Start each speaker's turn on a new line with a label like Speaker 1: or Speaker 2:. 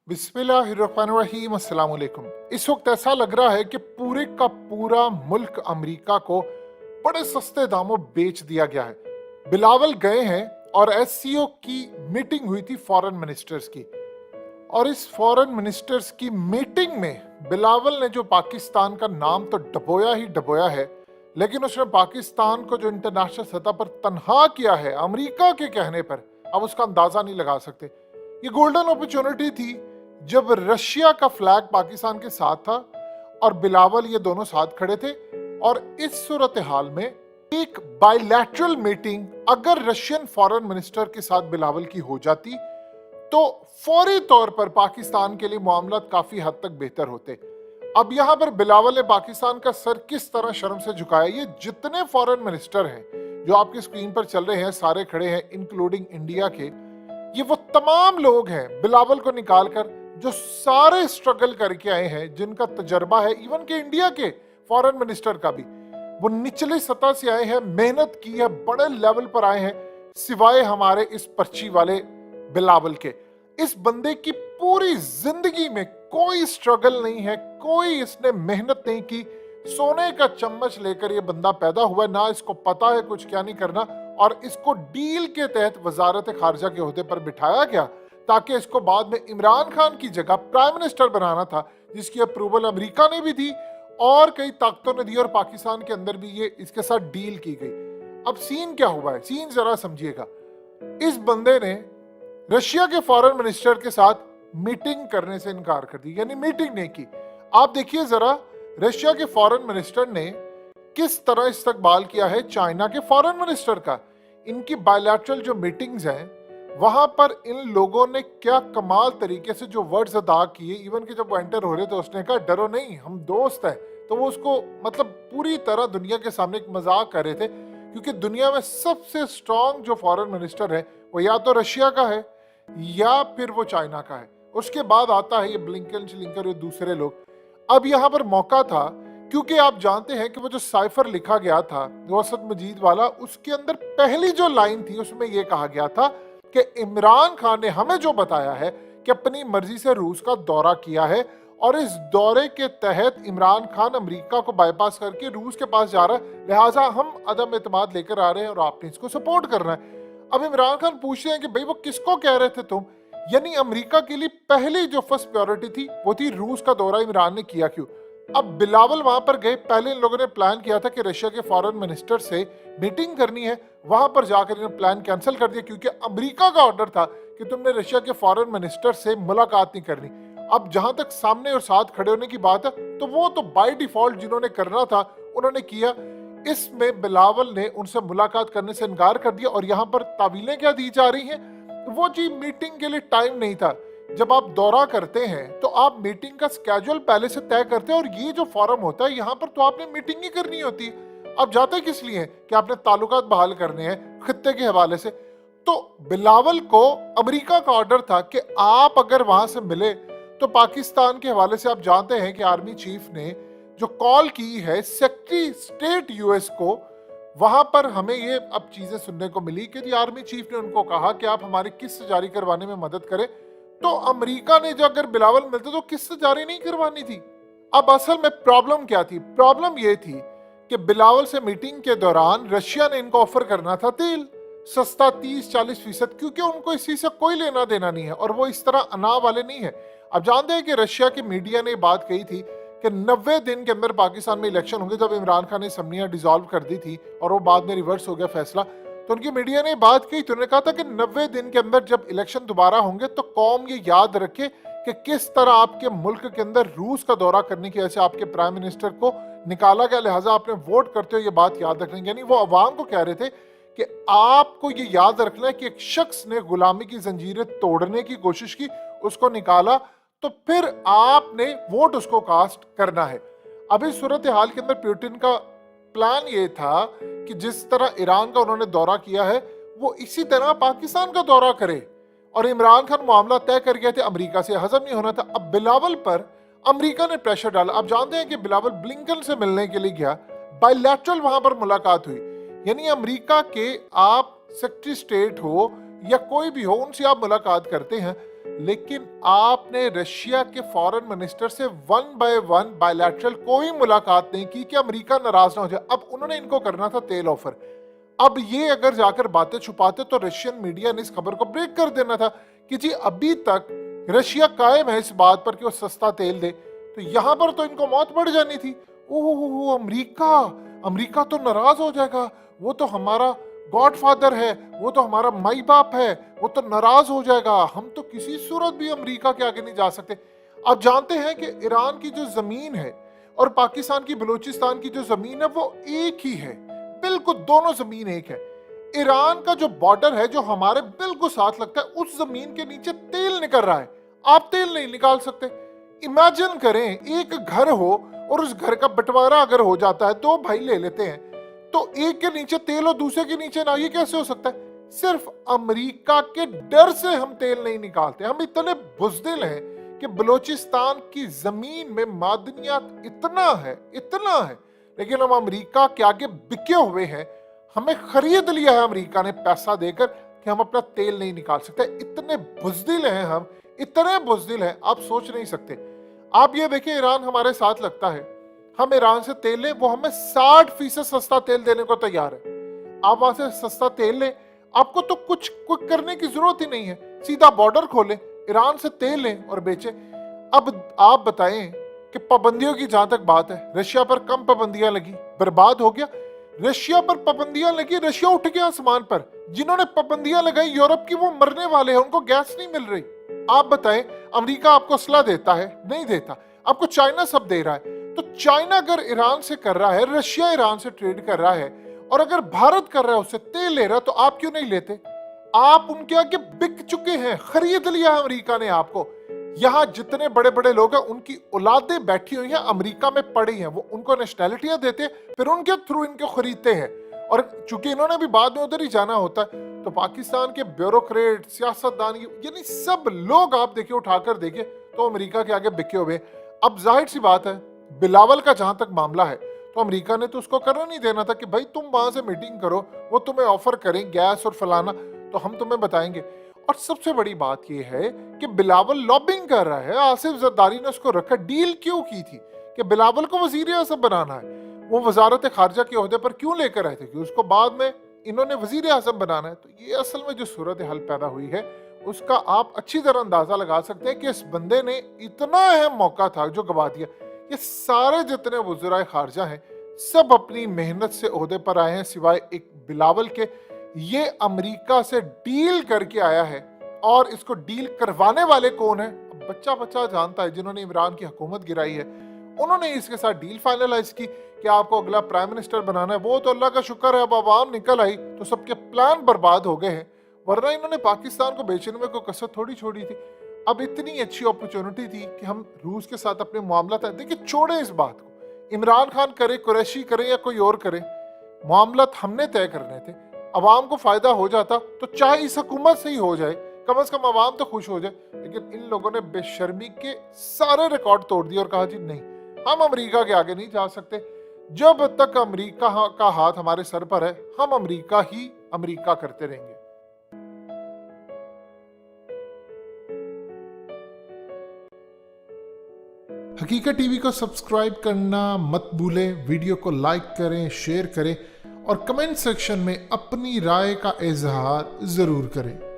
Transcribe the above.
Speaker 1: बिस्मिल्लाहिर्रहमानिर्रहीम अस्सलाम वालेकुम। इस वक्त ऐसा लग रहा है कि पूरे का पूरा मुल्क अमेरिका को बड़े सस्ते दामों बेच दिया गया है। बिलावल गए हैं और एससीओ की मीटिंग हुई थी फॉरेन मिनिस्टर्स की, और इस फॉरेन मिनिस्टर्स की मीटिंग में बिलावल ने जो पाकिस्तान का नाम तो डबोया ही डबोया है, लेकिन उसने पाकिस्तान को जो इंटरनेशनल सतह पर तनहा किया है अमेरिका के कहने पर, अब उसका अंदाजा नहीं लगा सकते। ये गोल्डन अपॉर्चुनिटी थी जब रशिया का फ्लैग पाकिस्तान के साथ था और बिलावल ये दोनों साथ खड़े थे, और इस सूरत हाल में एक बायलैटरल मीटिंग अगर रशियन फॉरेन मिनिस्टर के साथ बिलावल की हो जाती तो फौरी तौर पर पाकिस्तान के लिए मामला काफी हद तक बेहतर होते। अब यहां पर बिलावल ने पाकिस्तान का सर किस तरह शर्म से झुकाया। ये जितने फॉरेन मिनिस्टर हैं जो आपकी स्क्रीन पर चल रहे हैं सारे खड़े हैं, इंक्लूडिंग इंडिया के, ये वो तमाम लोग हैं बिलावल को निकालकर जो सारे स्ट्रगल करके आए हैं, जिनका तजर्बा है इवन के इंडिया के फॉरेन मिनिस्टर का भी। वो निचली सतह से आए हैं, मेहनत की है, बड़े लेवल पर आए हैं, सिवाय हमारे इस पर्ची वाले बिलावल के। इस बंदे की पूरी जिंदगी में कोई स्ट्रगल नहीं है, कोई इसने मेहनत नहीं की। सोने का चम्मच लेकर ये बंदा पैदा हुआ, ना इसको पता है कुछ क्या नहीं करना, और इसको डील के तहत वजारत खारजा के ओहदे पर बिठाया गया ताकि इसको बाद में इमरान खान की जगह प्राइम मिनिस्टर बनाना था, जिसकी अप्रूवल अमेरिका ने भी दी और कई ताकतों ने दी, और पाकिस्तान के अंदर भी ये इसके साथ डील की गई। अब सीन क्या हुआ है, सीन जरा समझिएगा। इस बंदे ने रशिया के फॉरेन मिनिस्टर के साथ मीटिंग करने से इनकार कर दी, यानी मीटिंग नहीं की। आप देखिए जरा रशिया के फॉरेन मिनिस्टर ने किस तरह इस्तकबाल किया है चाइना के फॉरेन मिनिस्टर का। इनकी बायलैटरल जो मीटिंग्स हैं वहां पर इन लोगों ने क्या कमाल तरीके से जो वर्ड्स अदा किए। इवन कि जब वो एंटर हो रहे थे उसने कहा डरो नहीं, हम दोस्त हैं। तो वो उसको मतलब पूरी तरह दुनिया के सामने एक मजाक कर रहे थे, क्योंकि दुनिया में सबसे स्ट्रांग जो फॉरेन मिनिस्टर है वो या तो रशिया का है या फिर वो चाइना का है। उसके बाद आता है ये ब्लिंकन श्लिंकर, ये दूसरे लोग। अब यहाँ पर मौका था, क्योंकि आप जानते हैं कि वो जो साइफर लिखा गया था वसत मजीद वाला, उसके अंदर पहली जो लाइन थी उसमें यह कहा गया था कि इमरान खान ने हमें जो बताया है कि अपनी मर्जी से रूस का दौरा किया है, और इस दौरे के तहत इमरान खान अमेरिका को बाईपास करके रूस के पास जा रहा है, लिहाजा हम अदम एतमाद लेकर आ रहे हैं और आपने इसको सपोर्ट करना है। अब इमरान खान पूछ रहे हैं कि भाई वो किसको कह रहे थे तुम, यानी अमेरिका के लिए पहली जो फर्स्ट प्रायोरिटी थी वो थी रूस का दौरा इमरान ने किया क्यों। अब बिलावल वहां पर गए, पहले इन लोगों ने प्लान किया था कि रशिया के फॉरेन मिनिस्टर से मीटिंग करनी है, वहां पर जाकर इन्होंने प्लान कैंसिल कर दिया क्योंकि अमेरिका का ऑर्डर था कि तुमने रशिया के फॉरेन मिनिस्टर से मुलाकात नहीं करनी। अब जहां तक सामने और साथ खड़े होने की बात है तो वो तो बाय डिफॉल्ट जिन्होंने करना था उन्होंने किया। इसमें बिलावल ने उनसे मुलाकात करने से इनकार कर दिया, और यहाँ पर तावीलें क्या दी जा रही हैं, वो जी मीटिंग के लिए टाइम नहीं था। जब आप दौरा करते हैं तो आप मीटिंग का स्केड्यूल पहले से तय करते हैं, और ये जो फॉरम होता है यहाँ पर तो आपने मीटिंग ही करनी होती है। आप जाते किस लिए कि आपने ताल्लुकात बहाल करने हैं खित्ते के हवाले से। तो बिलावल को अमेरिका का ऑर्डर था कि आप अगर वहां से मिले तो पाकिस्तान के हवाले से आप जानते हैं कि आर्मी चीफ ने जो कॉल की है सेक्रेटरी स्टेट यूएस को, वहां पर हमें ये अब चीजें सुनने को मिली कि आर्मी चीफ ने उनको कहा कि आप हमारी किस्त जारी करवाने में मदद करें। तो अमेरिका ने जो अगर बिलावल मिलते तो किस्त जारी नहीं करवानी थी। अब असल में प्रॉब्लम क्या थी, प्रॉब्लम ये थी कि बिलावल से मीटिंग के दौरान रशिया ने इनको ऑफर करना था तेल सस्ता 30-40%, क्योंकि उनको इसी से कोई लेना देना नहीं है और वो इस तरह अना वाले नहीं है। अब जानते हैं कि रशिया की मीडिया ने बात कही थी कि 90 दिन के अंदर पाकिस्तान में इलेक्शन होंगे। जब इमरान खान ने असम्बलियां डिसॉल्व कर दी थी और वो बाद में रिवर्स हो गया फैसला, तो उनकी मीडिया ने बात की, तो उन्होंने कहा था कि 90 दिन के अंदर जब इलेक्शन दोबारा होंगे तो कौम ये याद रखे कि किस तरह आपके मुल्क के अंदर रूस का दौरा करने की वजह से आपके प्राइम मिनिस्टर को निकाला गया, लिहाजा आपने वोट करते हो ये बात याद रखनी। यानी वो अवाम को कह रहे थे कि आपको ये याद रखना है कि एक शख्स ने गुलामी की जंजीरें तोड़ने की कोशिश की, उसको निकाला, तो फिर आपने वोट उसको कास्ट करना है। अभी सूरत हाल के अंदर पुतिन का प्लान ये था कि जिस तरह ईरान का उन्होंने दौरा किया है वो इसी तरह पाकिस्तान का दौरा करे, और इमरान खान मामला तय कर गए थे, अमेरिका से हजम नहीं होना था। अब बिलावल पर अमेरिका ने प्रेशर डाला। आप जानते हैं कि बिलावल ब्लिंकन से मिलने के लिए गया, बायलैटरल वहां पर मुलाकात हुई, यानी अमेरिका के आप सेक्रेटरी स्टेट हो या कोई भी हो उनसे आप मुलाकात करते हैं, लेकिन आपने रशिया के फॉरेन मिनिस्टर से 1 बाय 1 बायलैटरल कोई मुलाकात नहीं की कि अमेरिका नाराज ना हो जाए। अब उन्होंने इनको करना था तेल ऑफर। अब ये अगर जाकर बातें छुपाते तो रशियन मीडिया ने इस खबर को ब्रेक कर देना था कि जी अभी तक रशिया कायम है इस बात पर कि वो सस्ता तेल दे, तो यहां पर तो इनको मौत बढ़ जानी थी। ओह अमेरिका, अमेरिका तो नाराज हो जाएगा, वो तो हमारा गॉडफादर है, वो तो हमारा माई बाप है, वो तो नाराज हो जाएगा, हम तो किसी सूरत भी अमेरिका के आगे नहीं जा सकते। आप जानते हैं कि ईरान की जो जमीन है और पाकिस्तान की बलूचिस्तान की जो जमीन है वो एक ही है, बिल्कुल दोनों जमीन एक है। ईरान का जो बॉर्डर है जो हमारे बिल्कुल साथ लगता है, उस जमीन के नीचे तेल निकल रहा है, आप तेल नहीं निकाल सकते। इमेजिन करें एक घर हो और उस घर का बंटवारा अगर हो जाता है, दो भाई ले लेते हैं, तो एक के नीचे तेल और दूसरे के नीचे ना, ये कैसे हो सकता है? सिर्फ अमेरिका के डर से हम तेल नहीं निकालते। हम इतने बुज़दिल हैं कि बलूचिस्तान की जमीन में मादनियात इतना है, लेकिन हम अमेरिका के आगे बिके हुए हैं। हमें खरीद लिया है अमेरिका ने पैसा देकर कि हम अपना तेल नहीं निकाल सकते। इतने बुज़दिल हैं हम, इतने बुज़दिल हैं, आप सोच नहीं सकते। आप ये देखिए, ईरान हमारे साथ लगता है, हम ईरान से तेल लें, वो हमें 60% सस्ता तेल देने को तैयार है। आप वहां से सस्ता तेल लें, आपको तो कुछ करने की जरूरत ही नहीं है, सीधा बॉर्डर खोलें, ईरान से तेल लें और बेचें। अब आप बताएं कि पाबंदियों की जहां तक बात है, रशिया पर कम पाबंदियां लगी, बर्बाद हो गया। रशिया पर पाबंदियां लगी, रशिया उठ गया आसमान पर। जिन्होंने पाबंदियां लगाई यूरोप की, वो मरने वाले हैं, उनको गैस नहीं मिल रही। आप बताएं, अमेरिका आपको असला देता है? नहीं देता। आपको चाइना सब दे रहा है। तो चाइना अगर ईरान से कर रहा है, रशिया ईरान से ट्रेड कर रहा है, और अगर भारत कर रहा है, उससे तेल ले रहा है, तो आप क्यों नहीं लेते? आप उनके आगे बिक चुके हैं, खरीद लिया है अमेरिका ने आपको। यहाँ जितने बड़े बड़े लोग हैं, उनकी औलादें बैठी हुई हैं अमेरिका में पड़ी हैं, वो उनको नेशनैलिटियां देते हैं, फिर उनके थ्रू इनको खरीदते हैं। और चूंकि इन्होंने भी बाद में उधर ही जाना होता है, तो पाकिस्तान के ब्यूरोक्रेट, सियासतदान, यानी सब लोग आप देखिए, उठाकर देखिए, तो अमेरिका के आगे बिके हुए। अब जाहिर सी बात है, बिलावल का जहां तक मामला है, तो अमेरिका ने तो उसको करना नहीं देना था कि भाई तुम वहां से मीटिंग करो, वो तुम्हें ऑफर करें गैस और फलाना, तो हम तुम्हें बताएंगे। और सबसे बड़ी बात यह है कि बिलावल लॉबिंग कर रहा है, आसिफ जरदारी ने उसको रखा। डील क्यों की थी कि बिलावल को वजीर आज़म बनाना है, वो वजारत खारजा के ओहदे पर क्यों लेकर आए थे कि उसको बाद में इन्होंने वजीर आज़म बनाना है। तो ये असल में जो सूरत हाल पैदा हुई है, उसका आप अच्छी तरह अंदाजा लगा सकते हैं कि इस बंदे ने इतना अहम मौका था जो गवा दिया। ये सारे जितने वज़ीर खारजा हैं, सब अपनी मेहनत से ओहदे पर आए हैं, सिवाय एक बिलावल के। ये अमेरिका से डील करके आया है, और इसको डील करवाने वाले कौन है? बच्चा बच्चा जानता है, जिन्होंने इमरान की हुकूमत गिराई है, उन्होंने इसके साथ डील फाइनलाइज की कि आपको अगला प्राइम मिनिस्टर बनाना है। वो तो अल्लाह का शुक्र है, अब आवाम निकल आई तो सबके प्लान बर्बाद हो गए हैं, वरना इन्होंने पाकिस्तान को बेचने में कोई कसर थोड़ी छोड़ी थी। अब इतनी अच्छी अपॉर्चुनिटी थी कि हम रूस के साथ अपने मामला था, देखिए छोड़े इस बात को, इमरान खान करे, कुरैशी करे या कोई और करे, मामला हमने तय करने थे। अवाम को फायदा हो जाता तो चाहे इस हुकूमत से ही हो जाए, कम से कम अवाम तो खुश हो जाए। लेकिन इन लोगों ने बेशर्मी के सारे रिकॉर्ड तोड़ दिए और कहा जी नहीं, हम अमेरिका के आगे नहीं जा सकते। जब तक अमेरिका का हाथ हमारे सर पर है, हम अमेरिका ही अमेरिका करते रहेंगे। हकीकत टीवी को सब्सक्राइब करना मत भूलें, वीडियो को लाइक करें, शेयर करें और कमेंट सेक्शन में अपनी राय का इजहार जरूर करें।